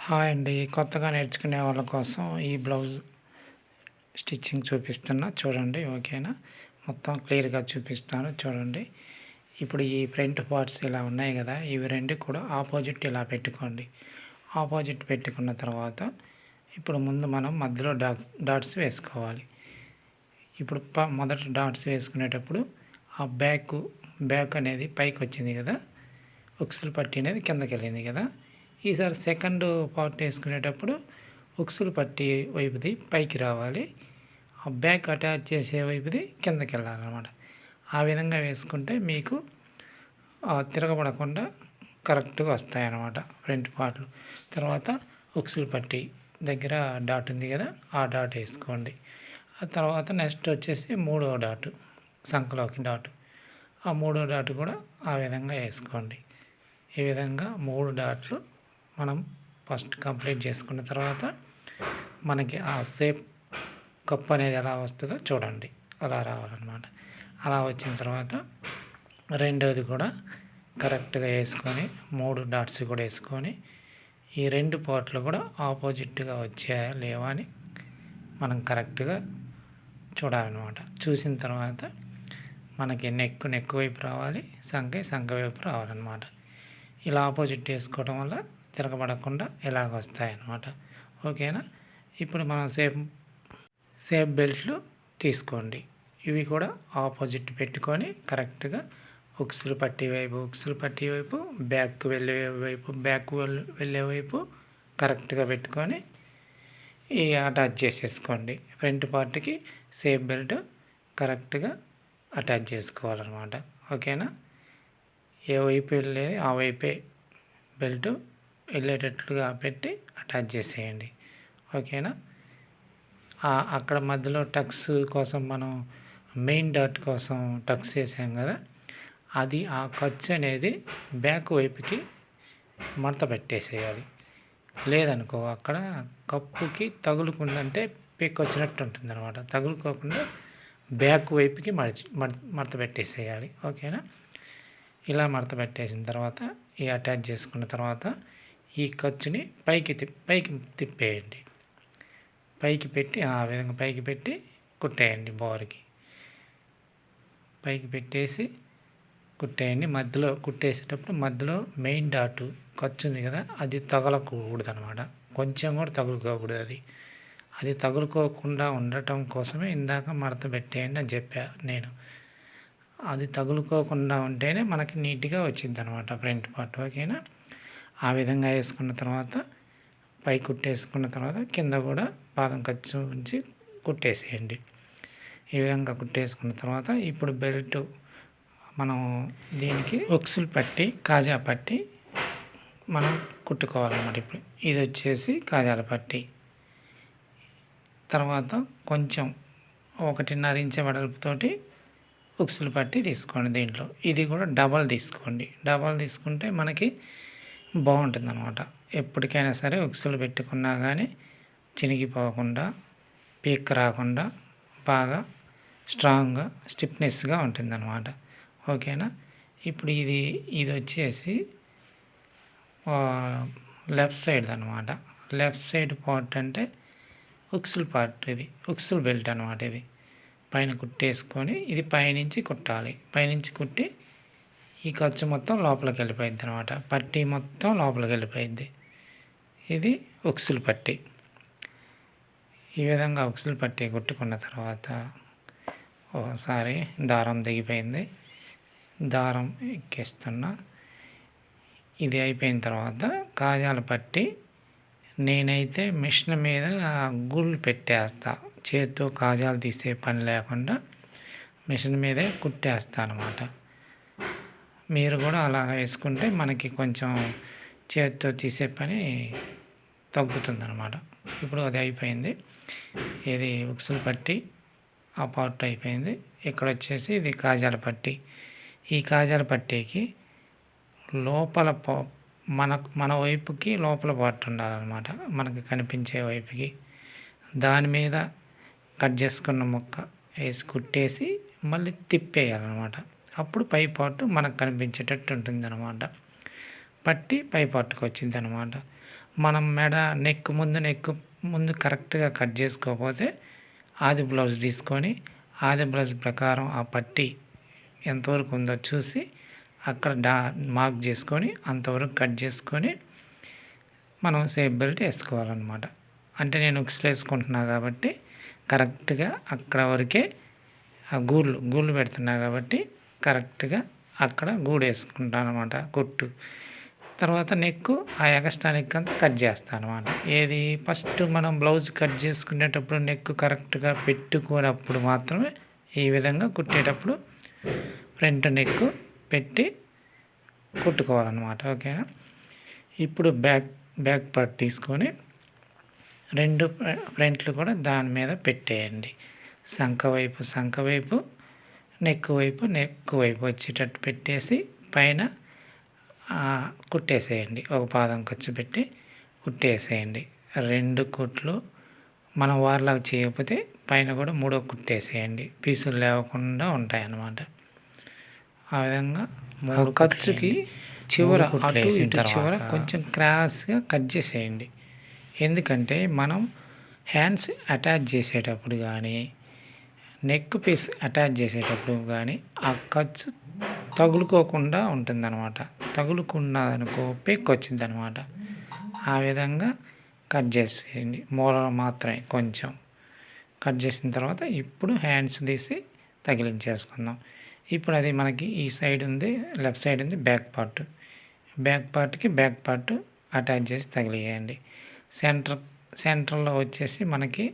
Hi అండి. కొత్తగా నేర్చుకునే వాళ్ళ కోసం ఈ బ్లౌజ్ స్టిచ్చింగ్ చూపిస్తున్నా చూడండి. ఓకేనా? మొత్తం క్లియర్‌గా చూపిస్తాను చూడండి. ఇప్పుడు ఈ ఫ్రంట్ పార్ట్స్ ఇలా ఉన్నాయి కదా! ఇవి 2 కూడా ఆపోజిట్ ఇలా పెట్టుకోండి. ఆపోజిట్ పెట్టుకున్న తర్వాత ఇప్పుడు ముందు మనం మధ్యలో డాట్స్ వేసుకోవాలి. ఇప్పుడు మొదట డాట్స్ వేసుకునేటప్పుడు ఆ బ్యాక్ అనేది పైకి వచ్చింది కదా! ఉక్సులు పట్టి అనేది కిందకెళ్ళింది కదా! ఈసారి సెకండ్ పార్ట్ వేసుకునేటప్పుడు ఉక్సులు పట్టి వైపుది పైకి రావాలి, ఆ బ్యాక్ అటాచ్ చేసే వైపుది కిందకి వెళ్ళాలన్నమాట. ఆ విధంగా వేసుకుంటే మీకు తిరగబడకుండా కరెక్ట్గా వస్తాయన్నమాట ఫ్రంట్ పార్ట్లు. తర్వాత ఉక్సులు పట్టి దగ్గర డాట్ ఉంది కదా, ఆ డాట్ వేసుకోండి. ఆ తర్వాత నెక్స్ట్ వచ్చేసి మూడో డాటు, సంఖలోకి డాటు, ఆ మూడో డాటు కూడా ఆ విధంగా వేసుకోండి. ఈ విధంగా 3 డాట్లు మనం ఫస్ట్ కంప్లీట్ చేసుకున్న తర్వాత మనకి ఆ షేప్ కప్ అనేది ఎలా వస్తుందో చూడండి. అలా రావాలన్నమాట. అలా వచ్చిన తర్వాత రెండోది కూడా కరెక్ట్గా వేసుకొని 3 డాట్స్ కూడా వేసుకొని ఈ 2 పార్ట్లు కూడా ఆపోజిట్గా వచ్చాయా లేవా అని మనం కరెక్ట్గా చూడాలన్నమాట. చూసిన తర్వాత మనకి నెక్ వైపు రావాలి, సంఖ వైపు రావాలన్నమాట. ఇలా ఆపోజిట్ వేసుకోవడం వల్ల తిరగబడకుండా ఇలాగ వస్తాయన్నమాట. ఓకేనా? ఇప్పుడు మనం సేఫ్ బెల్ట్లు తీసుకోండి. ఇవి కూడా ఆపోజిట్ పెట్టుకొని కరెక్ట్గా ఉక్సులు పట్టి వైపు బ్యాక్ వెళ్ళే వైపు కరెక్ట్గా పెట్టుకొని ఈ అటాచ్ చేసేసుకోండి. ఫ్రంట్ పార్ట్కి సేఫ్ బెల్ట్ కరెక్ట్గా అటాచ్ చేసుకోవాలన్నమాట. ఓకేనా? ఏ వైపు వెళ్ళేది ఆ వైపే బెల్ట్ వెళ్ళేటట్లుగా పెట్టి అటాచ్ చేసేయండి. ఓకేనా? అక్కడ మధ్యలో టక్స్ కోసం మనం మెయిన్ డాట్ కోసం టక్స్ వేసాం కదా, అది ఆ ఖర్చు అనేది బ్యాక్ వైపుకి మడత పెట్టేసేయాలి. లేదనుకో అక్కడ కప్పుకి తగులుకుందంటే పిక్ వచ్చినట్టు ఉంటుంది అనమాట. తగులుకోకుండా బ్యాక్ వైపుకి మడత పెట్టేసేయాలి. ఓకేనా? ఇలా మడత పెట్టేసిన తర్వాత ఈ అటాచ్ చేసుకున్న తర్వాత ఈ ఖర్చుని పైకి తిప్పేయండి. పైకి పెట్టి ఆ విధంగా పైకి పెట్టి కుట్టేయండి. బోర్కి పైకి పెట్టేసి కుట్టేయండి. మధ్యలో కుట్టేసేటప్పుడు మధ్యలో మెయిన్ డాటు ఖర్చు ఉంది కదా, అది తగలకూడదు అనమాట. కొంచెం కూడా తగులుకోకూడదు. అది తగులుకోకుండా ఉండటం కోసమే ఇందాక మడత పెట్టేయండి అని చెప్పా నేను. అది తగులుకోకుండా ఉంటేనే మనకి నీట్గా వచ్చింది అనమాట ఫ్రంట్ పార్ట్. ఓకేనా? ఆ విధంగా వేసుకున్న తర్వాత పై కుట్టేసుకున్న తర్వాత కింద కూడా పాదం ఖర్చు ఉంచి కుట్టేసేయండి. ఈ విధంగా కుట్టేసుకున్న తర్వాత ఇప్పుడు బెల్ట్ మనం దీనికి ఉక్సులు పట్టి కాజా పట్టి మనం కుట్టుకోవాలన్నమాట. ఇప్పుడు ఇది వచ్చేసి కాజాల పట్టి. తర్వాత కొంచెం 1.5 ఇంచ్ వెడల్పుతోటి ఉక్సులు పట్టి తీసుకోండి. దీంట్లో ఇది కూడా డబల్ తీసుకోండి. డబల్ తీసుకుంటే మనకి బాగుంటుంది అనమాట. ఎప్పటికైనా సరే ఉక్సులు పెట్టుకున్నా కానీ చినిగిపోకుండా పీక్ రాకుండా బాగా స్ట్రాంగ్గా స్టిఫ్నెస్గా ఉంటుంది అనమాట. ఓకేనా? ఇప్పుడు ఇది వచ్చేసి లెఫ్ట్ సైడ్ అనమాట. లెఫ్ట్ సైడ్ పార్ట్ అంటే ఉక్సులు పార్ట్, ఇది ఉక్సులు బెల్ట్ అనమాట. ఇది పైన కుట్టేసుకొని ఇది పైనుంచి కుట్టాలి. పైనుంచి కుట్టి ఈ ఖర్చు మొత్తం లోపలికి వెళ్ళిపోయింది అనమాట. పట్టీ మొత్తం లోపలికి వెళ్ళిపోయింది. ఇది ఉక్సులు పట్టీ. ఈ విధంగా ఉక్సులు పట్టీ కుట్టుకున్న తర్వాత ఒకసారి దారం దిగిపోయింది, దారం ఎక్కిస్తున్నా. ఇది అయిపోయిన తర్వాత కాజాల పట్టి నేనైతే మిషన్ మీద గుళ్ళు పెట్టేస్తా. చేతితో కాజాలు తీసే పని లేకుండా మిషన్ మీదే కుట్టేస్తాను అనమాట. మీరు కూడా అలా వేసుకుంటే మనకి కొంచెం చేతితో తీసే పని తగ్గుతుంది అనమాట. ఇప్పుడు అది అయిపోయింది. ఇది ఉక్సులు పట్టి ఆ పార్ట్ అయిపోయింది. ఇక్కడ వచ్చేసి ఇది కాజాల పట్టి. ఈ కాజాల పట్టీకి లోపల మన వైపుకి లోపల పార్ట్ ఉండాలన్నమాట. మనకి కనిపించే వైపుకి దాని మీద కట్ చేసుకున్న ముక్క వేసి కుట్టేసి మళ్ళీ తిప్పేయాలన్నమాట. అప్పుడు పై పార్ట్ మనకు కనిపించేటట్టు ఉంటుంది అనమాట. పట్టి పై పార్ట్కి వచ్చింది అనమాట. మనం మెడ నెక్ ముందు కరెక్ట్గా కట్ చేసుకోకపోతే ఆది బ్లౌజ్ తీసుకొని ఆది బ్లౌజ్ ప్రకారం ఆ పట్టి ఎంతవరకు ఉందో చూసి అక్కడ మార్క్ చేసుకొని అంతవరకు కట్ చేసుకొని మనం సేఫ్ బెల్ట్ వేసుకోవాలన్నమాట. అంటే నేను ఉక్స్లు వేసుకుంటున్నా కాబట్టి కరెక్ట్గా అక్కడ వరకే ఆ గూళ్ళు పెడుతున్నా కాబట్టి కరెక్ట్గా అక్కడ గూడు వేసుకుంటాను అనమాట కుట్టు. తర్వాత నెక్ ఆ ఎక్స్ట్రా నెక్ అంతా కట్ చేస్తాను అనమాట. ఏది ఫస్ట్ మనం బ్లౌజ్ కట్ చేసుకునేటప్పుడు నెక్ కరెక్ట్గా పెట్టుకున్నప్పుడు మాత్రమే ఈ విధంగా కుట్టేటప్పుడు ఫ్రంట్ నెక్ పెట్టి కుట్టుకోవాలన్నమాట. ఓకేనా. ఇప్పుడు బ్యాక్ పార్ట్ తీసుకొని 2 ఫ్రంట్లు కూడా దాని మీద పెట్టేయండి. సంఖ వైపు నెక్ వైపు వచ్చేటట్టు పెట్టేసి పైన కుట్టేసేయండి. ఒక పాదం ఖర్చు పెట్టి కుట్టేసేయండి. 2 కుట్లు మనం వార్లాగా చేయకపోతే పైన కూడా 3వ కుట్టేసేయండి. పీసులు లేకుండా ఉంటాయన్నమాట. ఆ విధంగా 3 ఖర్చుకి చివర అటు ఇటు చివర కొంచెం క్రాస్గా కట్ చేసేయండి. ఎందుకంటే మనం హ్యాండ్స్ అటాచ్ చేసేటప్పుడు కానీ నెక్ పీస్ అటాచ్ చేసేటప్పుడు కానీ ఆ ఖర్చు తగులుకోకుండా ఉంటుందన్నమాట. తగులుకున్నదనుకో పెక్ వచ్చింది అనమాట. ఆ విధంగా కట్ చేసేయండి. మూలలో మాత్రమే కొంచెం కట్ చేసిన తర్వాత ఇప్పుడు హ్యాండ్స్ తీసి తగిలించేసుకుందాం. ఇప్పుడు అది మనకి ఈ సైడ్ ఉంది, లెఫ్ట్ సైడ్ ఉంది బ్యాక్ పార్ట్కి బ్యాక్ పార్ట్ అటాచ్ చేసి తగిలియండి. సెంటర్లో వచ్చేసి మనకి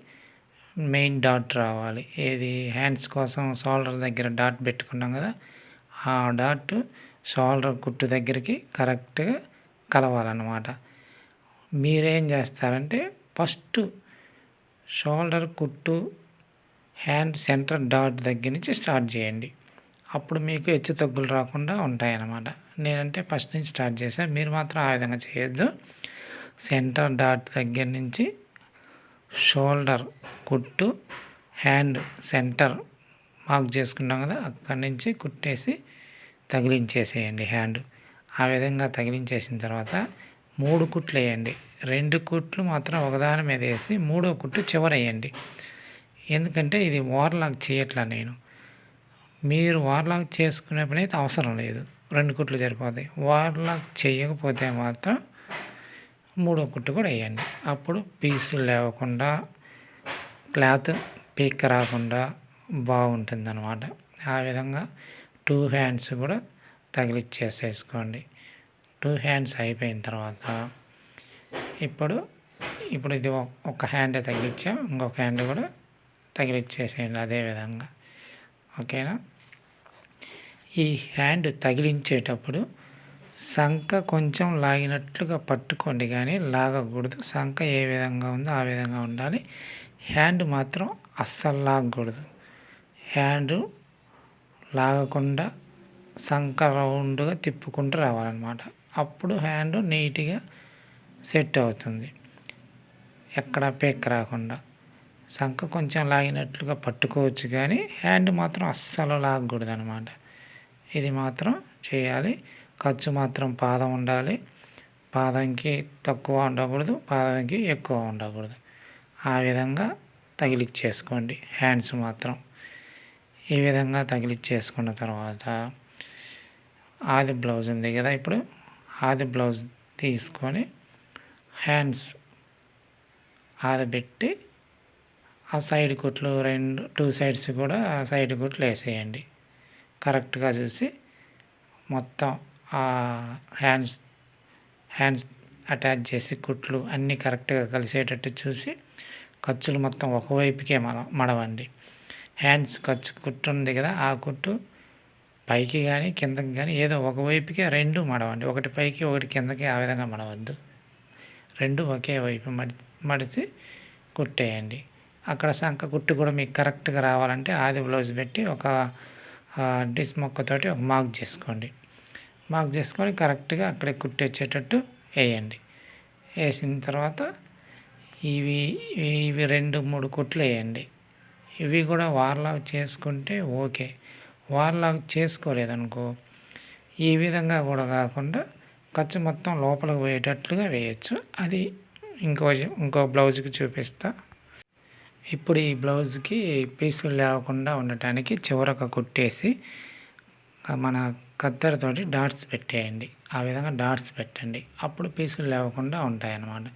మెయిన్ డాట్ రావాలి. ఏది హ్యాండ్స్ కోసం షోల్డర్ దగ్గర డాట్ పెట్టుకున్నాం కదా, ఆ డాట్ షోల్డర్ కుట్టు దగ్గరికి కరెక్ట్గా కలవాలన్నమాట. మీరేం చేస్తారంటే ఫస్ట్ షోల్డర్ కుట్టు హ్యాండ్ సెంటర్ డాట్ దగ్గర నుంచి స్టార్ట్ చేయండి. అప్పుడు మీకు హెచ్చు తగ్గులు రాకుండా ఉంటాయన్నమాట. నేనంటే ఫస్ట్ నుంచి స్టార్ట్ చేశాను, మీరు మాత్రం ఆ విధంగా చేయొద్దు. సెంటర్ డాట్ దగ్గర నుంచి షోల్డర్ కుట్టు హ్యాండ్ సెంటర్ మార్క్ చేసుకున్నాం కదా, అక్కడి నుంచి కుట్టేసి తగిలించేసేయండి హ్యాండ్. ఆ విధంగా తగిలించేసిన తర్వాత 3 కుట్లు వేయండి. 2 కుట్లు మాత్రం ఒకదాని మీద వేసి 3వ కుట్టు చివర వేయండి. ఎందుకంటే ఇది ఓవర్లాక్ చేయట్లా నేను. మీరు ఓవర్లాక్ చేసుకునే పని అయితే అవసరం లేదు, 2 కుట్లు సరిపోతాయి. ఓవర్లాక్ చేయకపోతే మాత్రం 3వ కుట్టు కూడా వేయండి. అప్పుడు పీసులు లేకుండా క్లాత్ పీక్ రాకుండా బాగుంటుంది అన్నమాట. ఆ విధంగా 2 హ్యాండ్స్ కూడా తగిలిచ్చేసేసుకోండి. 2 హ్యాండ్స్ అయిపోయిన తర్వాత ఇప్పుడు ఇది ఒక హ్యాండ్ తగిలిచ్చాం, ఇంకొక హ్యాండ్ కూడా తగిలిచ్చేసేయండి అదేవిధంగా. ఓకేనా. ఈ హ్యాండ్ తగిలించేటప్పుడు సంఖ కొంచెం లాగినట్లుగా పట్టుకోండి, కానీ లాగకూడదు. సంఖ ఏ విధంగా ఉందో ఆ విధంగా ఉండాలి. హ్యాండ్ మాత్రం అస్సలు లాగకూడదు. హ్యాండ్ లాగకుండా సంఖ రౌండ్గా తిప్పుకుంటూ రావాలన్నమాట. అప్పుడు హ్యాండ్ నీట్గా సెట్ అవుతుంది, ఎక్కడ పెక్ రాకుండా. సంఖ కొంచెం లాగినట్లుగా పట్టుకోవచ్చు, కానీ హ్యాండ్ మాత్రం అస్సలు లాగకూడదు అనమాట. ఇది మాత్రం చేయాలి. ఖర్చు మాత్రం పాదం ఉండాలి. పాదంకి తక్కువ ఉండకూడదు, పాదంకి ఎక్కువ ఉండకూడదు. ఆ విధంగా తగిలిచ్చేసుకోండి హ్యాండ్స్ మాత్రం. ఈ విధంగా తగిలిచ్చేసుకున్న తర్వాత ఆది బ్లౌజ్ ఉంది కదా, ఇప్పుడు ఆది బ్లౌజ్ తీసుకొని హ్యాండ్స్ ఆదబెట్టి ఆ సైడ్ కుట్లు 2 సైడ్స్ కూడా ఆ సైడ్ కుట్లు వేసేయండి. కరెక్ట్గా చూసి మొత్తం ఆ హ్యాండ్స్ అటాచ్ చేసి కుట్లు అన్నీ కరెక్ట్గా కలిసేటట్టు చూసి ఖర్చులు మొత్తం ఒకవైపుకే మడవండి. హ్యాండ్స్ ఖర్చు కుట్టు ఉంది కదా, ఆ కుట్టు పైకి కానీ కిందకి కానీ ఏదో ఒకవైపుకే 2 మడవండి. ఒకటి పైకి ఒకటి కిందకి ఆ విధంగా మడవద్దు. 2 ఒకే వైపు మడిసి కుట్టేయండి. అక్కడ సంఖ కుట్టు కూడా మీకు కరెక్ట్గా రావాలంటే ఆది బ్లౌజ్ పెట్టి ఒక డిస్ మొక్కతోటి ఒక మార్క్ చేసుకోండి. మార్క్ చేసుకొని కరెక్ట్గా అక్కడే కుట్టొచ్చేటట్టు వేయండి. వేసిన తర్వాత ఇవి 2-3 కుట్లు వేయండి. ఇవి కూడా వార్లాగ్ చేసుకుంటే ఓకే. వార్లాగ్ చేసుకోలేదనుకో ఈ విధంగా కూడా కాకుండా ఖర్చు మొత్తం లోపలికి పోయేటట్లుగా వేయచ్చు. అది ఇంకో బ్లౌజ్కి చూపిస్తా. ఇప్పుడు ఈ బ్లౌజ్కి పీసులు లేకుండా ఉండటానికి చివరొక కుట్టేసి మన కత్తెరతోటి డాట్స్ పెట్టేయండి. ఆ విధంగా డాట్స్ పెట్టండి. అప్పుడు పీసులు లేకుండా ఉంటాయన్నమాట.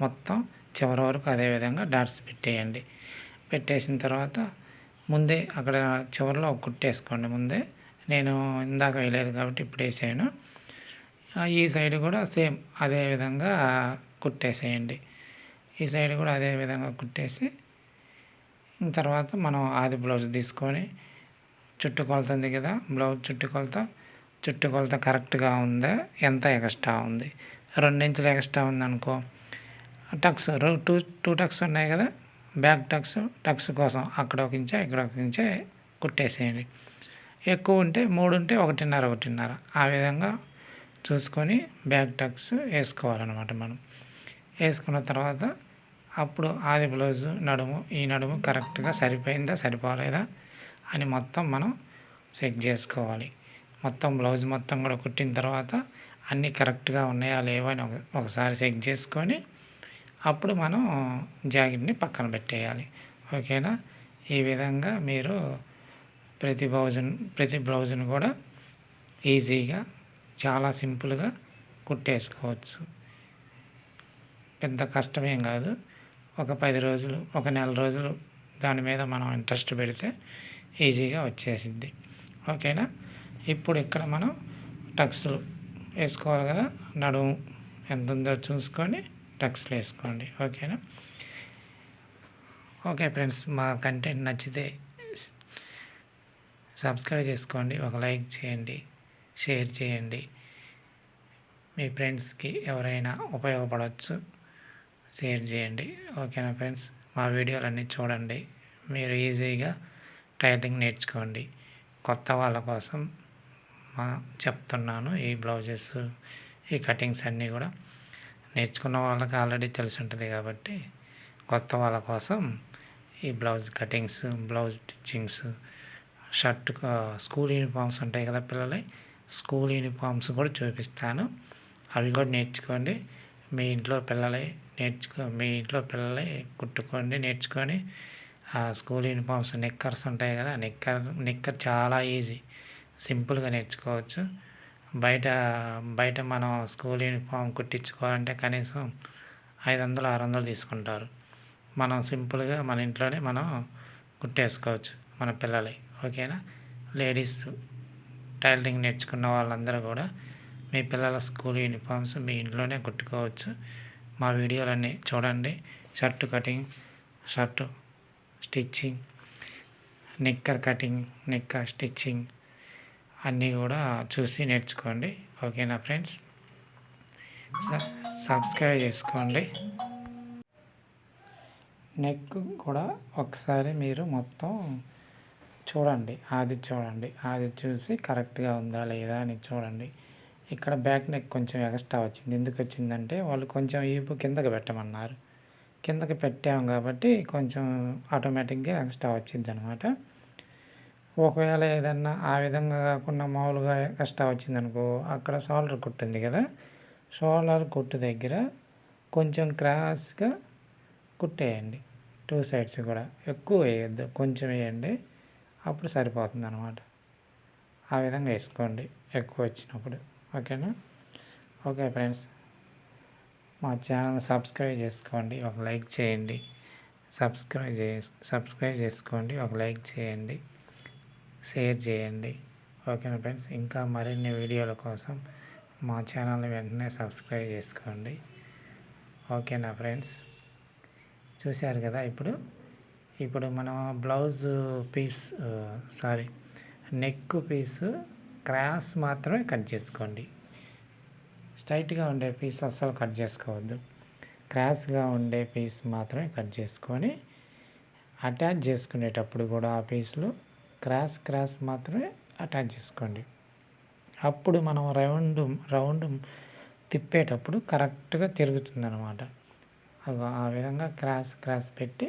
మొత్తం చివరి వరకు అదే విధంగా డాట్స్ పెట్టేయండి. పెట్టేసిన తర్వాత ముందే అక్కడ చివరిలో ఒక కుట్టేసుకోండి. ముందే నేను ఇందాక వేయలేదు కాబట్టి ఇప్పుడు వేసాను. ఈ సైడ్ కూడా సేమ్ అదే విధంగా కుట్టేసేయండి. ఈ సైడ్ కూడా అదే విధంగా కుట్టేసి తర్వాత మనం ఆది బ్లౌజ్ తీసుకొని చుట్టుకొలత ఉంది కదా, బ్లౌజ్ చుట్టుకొలత కరెక్ట్గా ఉందా, ఎంత ఎక్స్ట్రా ఉంది, 2 ఇంచులు ఎక్స్ట్రా ఉందనుకో, టక్స్ టూ టక్స్ ఉన్నాయి కదా, బ్యాక్ టక్స్ కోసం అక్కడ 1 ఇంచు ఇక్కడ 1 ఇంచు కుట్టేసేయండి. ఎక్కువ ఉంటే 3 ఉంటే 1.5 ఆ విధంగా చూసుకొని బ్యాక్ టక్స్ వేసుకోవాలన్నమాట. మనం వేసుకున్న తర్వాత అప్పుడు ఆది బ్లౌజు ఈ నడుము కరెక్ట్గా సరిపోయిందా సరిపోలేదా అని మొత్తం మనం చెక్ చేసుకోవాలి. మొత్తం బ్లౌజ్ మొత్తం కూడా కుట్టిన తర్వాత అన్నీ కరెక్ట్గా ఉన్నాయా లేవా అని ఒకసారి చెక్ చేసుకొని అప్పుడు మనం జాకెట్ని పక్కన పెట్టేయాలి. ఓకేనా? ఈ విధంగా మీరు ప్రతి బ్లౌజును కూడా ఈజీగా చాలా సింపుల్గా కుట్టేసుకోవచ్చు. పెద్ద కష్టమేం కాదు. ఒక 10 రోజులు, ఒక నెల రోజులు దాని మీద మనం ఇంట్రెస్ట్ పెడితే ఈజీగా వచ్చేసిద్ది. ఓకేనా? ఇప్పుడు ఇక్కడ మనం టక్స్లు వేసుకోవాలి కదా, నడుము ఎంత ఉందో చూసుకొని టక్స్లు వేసుకోండి. ఓకేనా? ఓకే ఫ్రెండ్స్, మా కంటెంట్ నచ్చితే సబ్స్క్రైబ్ చేసుకోండి, ఒక లైక్ చేయండి, షేర్ చేయండి. మీ ఫ్రెండ్స్కి ఎవరైనా ఉపయోగపడవచ్చు, షేర్ చేయండి. ఓకేనా ఫ్రెండ్స్? మా వీడియోలన్నీ చూడండి. మీరు ఈజీగా టైలరింగ్ నేర్చుకోండి. కొత్త వాళ్ళ కోసం చెప్తున్నాను. ఈ బ్లౌజెస్, ఈ కటింగ్స్ అన్నీ కూడా నేర్చుకున్న వాళ్ళకి ఆల్రెడీ తెలిసి ఉంటుంది కాబట్టి కొత్త వాళ్ళ కోసం ఈ blouse cuttings, blouse stitchings, shirt, school uniforms ఉంటాయి కదా పిల్లలు, స్కూల్ యూనిఫామ్స్ కూడా చూపిస్తాను. అవి కూడా నేర్చుకోండి. మీ ఇంట్లో పిల్లలే కుట్టుకోండి, నేర్చుకొని స్కూల్ యూనిఫామ్స్, నిక్కర్స్ ఉంటాయి కదా, నిక్కర్ చాలా ఈజీ, సింపుల్గా నేర్చుకోవచ్చు. బయట మనం స్కూల్ యూనిఫామ్ కుట్టించుకోవాలంటే కనీసం 500-600 తీసుకుంటారు. మనం సింపుల్గా మన ఇంట్లోనే మనం కుట్టేసుకోవచ్చు మన పిల్లలే. ఓకేనా? లేడీస్ టైలరింగ్ నేర్చుకున్న వాళ్ళందరూ కూడా మీ పిల్లల స్కూల్ యూనిఫామ్స్ మీ ఇంట్లోనే కుట్టుకోవచ్చు. మా వీడియోలన్నీ చూడండి. Shirt cutting, shirt stitching, knicker cutting, knicker stitching అన్నీ కూడా చూసి నేర్చుకోండి. ఓకేనా ఫ్రెండ్స్? సబ్స్క్రైబ్ చేసుకోండి. నెక్ కూడా ఒకసారి మీరు మొత్తం చూడండి, అది చూసి కరెక్ట్గా ఉందా లేదా అని చూడండి. ఇక్కడ బ్యాక్ నెక్ కొంచెం ఎక్స్ట్రా వచ్చింది. ఎందుకు వచ్చిందంటే వాళ్ళు కొంచెం ఈపు కిందకి పెట్టమన్నారు. కిందకి పెట్టాము కాబట్టి కొంచెం ఆటోమేటిక్గా ఎక్స్ట్రా వచ్చింది అనమాట. ఒకవేళ ఏదన్నా ఆ విధంగా కాకుండా మామూలుగా ఎక్స్ట్రా వచ్చిందనుకో, అక్కడ షోల్డర్ కుట్టు ఉంది కదా, షోల్డర్ కుట్టు దగ్గర కొంచెం క్రాస్గా కుట్టేయండి. 2 సైడ్స్ కూడా ఎక్కువ వేయద్దు, కొంచెం వేయండి, అప్పుడు సరిపోతుంది అనమాట. ఆ విధంగా వేసుకోండి ఎక్కువ వచ్చినప్పుడు. ఓకేనా? ఓకే ఫ్రెండ్స్, మా ఛానల్ సబ్స్క్రైబ్ చేసుకోండి, ఒక లైక్ చేయండి. సబ్స్క్రైబ్ చేసుకోండి, ఒక లైక్ చేయండి, షేర్ చేయండి. ఓకేనా ఫ్రెండ్స్? ఇంకా మరిన్ని వీడియోల కోసం మా ఛానల్ని వెంటనే సబ్స్క్రైబ్ చేసుకోండి. ఓకేనా ఫ్రెండ్స్? చూశారు కదా, ఇప్పుడు మనం బ్లౌజ్ పీస్ నెక్ పీసు క్రాస్ మాత్రమే కట్ చేసుకోండి. స్ట్రైట్గా ఉండే పీస్ అస్సలు కట్ చేసుకోవద్దు. క్రాస్గా ఉండే పీస్ మాత్రమే కట్ చేసుకొని అటాచ్ చేసుకునేటప్పుడు కూడా ఆ పీస్లు క్రాస్ మాత్రమే అటాచ్ చేసుకోండి. అప్పుడు మనం రౌండ్ తిప్పేటప్పుడు కరెక్ట్గా తిరుగుతుంది అనమాట. ఆ విధంగా క్రాస్ పెట్టి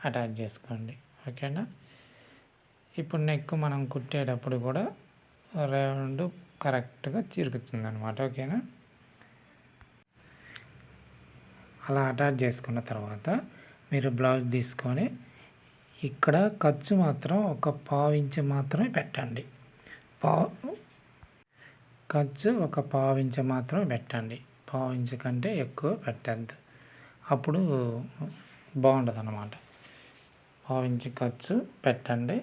అటాచ్ చేసుకోండి. ఓకేనా? ఇప్పుడు నెక్ మనం కుట్టేటప్పుడు కూడా రౌండ్ కరెక్ట్గా తిరుగుతుంది అనమాట. ఓకేనా? అలా అటాచ్ చేసుకున్న తర్వాత మీరు బ్లౌజ్ తీసుకొని ఇక్కడ ఖర్చు మాత్రం ఒక పావు ఇంచు మాత్రమే పెట్టండి. ఖర్చు ఒక పావు ఇంచు మాత్రమే పెట్టండి. పావు ఇంచు కంటే ఎక్కువ పెట్టద్దు, అప్పుడు బాగుండదు అన్నమాట. పావు ఇంచు ఖర్చు పెట్టండి.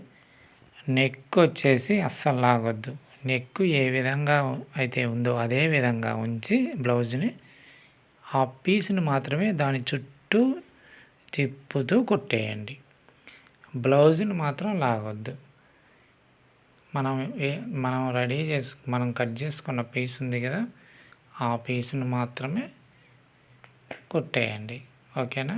నెక్ వచ్చేసి అస్సలు లాగొద్దు. నెక్ ఏ విధంగా అయితే ఉందో అదే విధంగా ఉంచి బ్లౌజ్ని ఆ పీస్ని మాత్రమే దాని చుట్టూ తిప్పుతూ కుట్టేయండి. బ్లౌజ్ని మాత్రం లాగొద్దు. మనం మనం కట్ చేసుకున్న పీస్ ఉంది కదా, ఆ పీస్ని మాత్రమే కుట్టేయండి. ఓకేనా?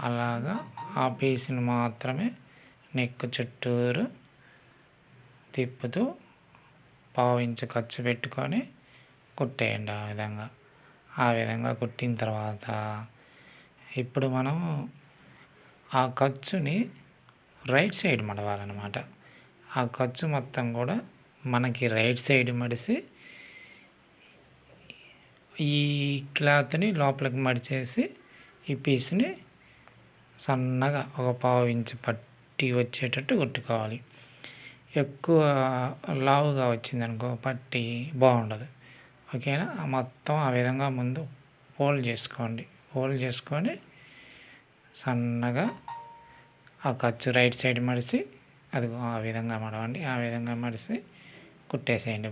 అలాగా ఆ పీస్ని మాత్రమే నెక్ చుట్టూరు తిప్పుతూ పావు ఇంచు ఖర్చు పెట్టుకొని కుట్టేయండి. ఆ విధంగా కుట్టిన తర్వాత ఇప్పుడు మనం ఆ ఖర్చుని రైట్ సైడ్ మడవాలన్నమాట. ఆ ఖర్చు మొత్తం కూడా మనకి రైట్ సైడ్ మడిసి ఈ క్లాత్ని లోపలికి మడిచేసి ఈ పీస్ని సన్నగా ఒక పావు ఇంచు పట్టి వచ్చేటట్టు కుట్టుకోవాలి. ఎక్కువ లావుగా వచ్చిందనుకో పట్టి బాగుండదు. ఓకేనా? మొత్తం ఆ విధంగా ముందు ఫోల్డ్ చేసుకోండి. ఫోల్డ్ చేసుకొని సన్నగా ఆ ఖర్చు రైట్ సైడ్ మడిసి అదిగో ఆ విధంగా మడవండి. ఆ విధంగా మడిసి కుట్టేసేయండి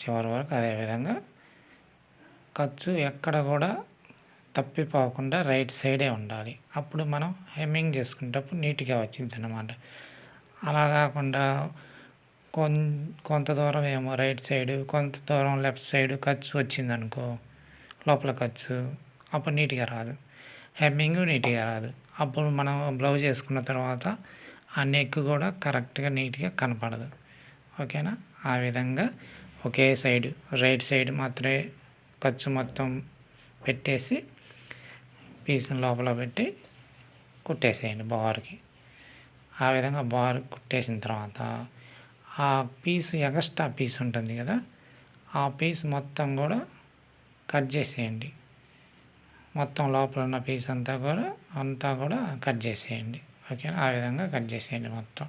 చివరి వరకు. అదేవిధంగా ఖర్చు ఎక్కడ కూడా తప్పిపోకుండా రైట్ సైడే ఉండాలి. అప్పుడు మనం హెమ్మింగ్ చేసుకునేటప్పుడు నీట్గా వచ్చింది అన్నమాట. అలా కాకుండా కొంత దూరం ఏమో రైట్ సైడ్, కొంత దూరం లెఫ్ట్ సైడ్ ఖర్చు వచ్చిందనుకో, లోపల ఖర్చు, అప్పుడు నీట్గా రాదు. హెమ్మింగ్ నీట్గా రాదు. అప్పుడు మనం బ్లౌజ్ వేసుకున్న తర్వాత ఆ నెక్ కూడా కరెక్ట్గా నీట్గా కనపడదు. ఓకేనా? ఆ విధంగా ఒకే సైడ్ రైట్ సైడ్ మాత్రమే ఖర్చు మొత్తం పెట్టేసి పీస్ని లోపల పెట్టి కుట్టేసేయండి బార్కి. ఆ విధంగా బార్ కుట్టేసిన తర్వాత ఆ పీస్ ఎక్స్ట్రా పీస్ ఉంటుంది కదా, ఆ పీస్ మొత్తం కూడా కట్ చేసేయండి. మొత్తం లోపల ఉన్న పీస్ అంతా కూడా కట్ చేసేయండి. ఓకేనా? ఆ విధంగా కట్ చేసేయండి మొత్తం.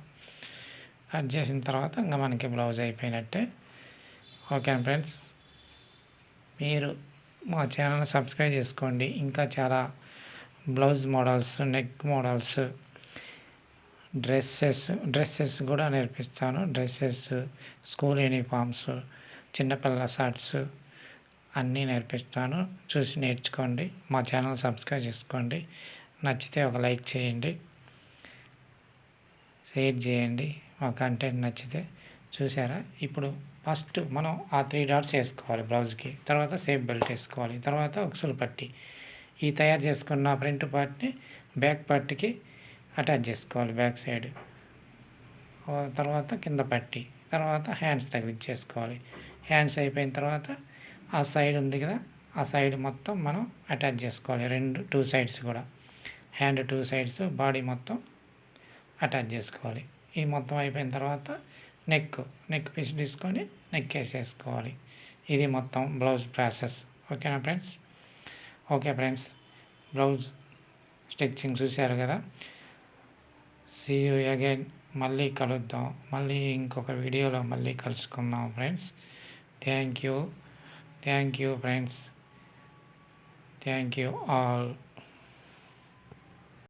కట్ చేసిన తర్వాత ఇంకా మనకి బ్లౌజ్ అయిపోయినట్టే. ఓకేనా ఫ్రెండ్స్? మీరు మా ఛానల్ని సబ్స్క్రైబ్ చేసుకోండి. ఇంకా చాలా blouse models, neck models, dresses కూడా నేర్పిస్తాను. స్కూల్ యూనిఫామ్స్, చిన్నపిల్లల షర్ట్స్ అన్నీ నేర్పిస్తాను. చూసి నేర్చుకోండి. మా ఛానల్ సబ్స్క్రైబ్ చేసుకోండి. నచ్చితే ఒక లైక్ చేయండి, షేర్ చేయండి. మా కంటెంట్ నచ్చితే. చూసారా? ఇప్పుడు ఫస్ట్ మనం ఆ 3 డాట్స్ వేసుకోవాలి బ్లౌజ్కి. తర్వాత సేఫ్ బెల్ట్ వేసుకోవాలి. తర్వాత ఉక్సులు పట్టి ఈ తయారు చేసుకున్న ఫ్రంట్ పార్ట్ని బ్యాక్ పార్ట్కి అటాచ్ చేసుకోవాలి బ్యాక్ సైడ్. తర్వాత కింద పట్టి, తర్వాత హ్యాండ్స్ తగిలించేసుకోవాలి. హ్యాండ్స్ అయిపోయిన తర్వాత ఆ సైడ్ ఉంది కదా, ఆ సైడ్ మొత్తం మనం అటాచ్ చేసుకోవాలి. 2 సైడ్స్ కూడా, హ్యాండ్ 2 సైడ్స్, బాడీ మొత్తం అటాచ్ చేసుకోవాలి. ఈ మొత్తం అయిపోయిన తర్వాత నెక్ పీస్ తీసుకొని నెక్ వేసేసుకోవాలి. ఇది మొత్తం బ్లౌజ్ ప్రాసెస్. ఓకేనా friends? Okay friends, blouse stitching చూశారు కదా. See you again. మళ్ళీ కలుద్దాం. మళ్ళీ ఇంకొక వీడియోలో మళ్ళీ కలుసుకుందాం friends. Thank you friends. Thank you all.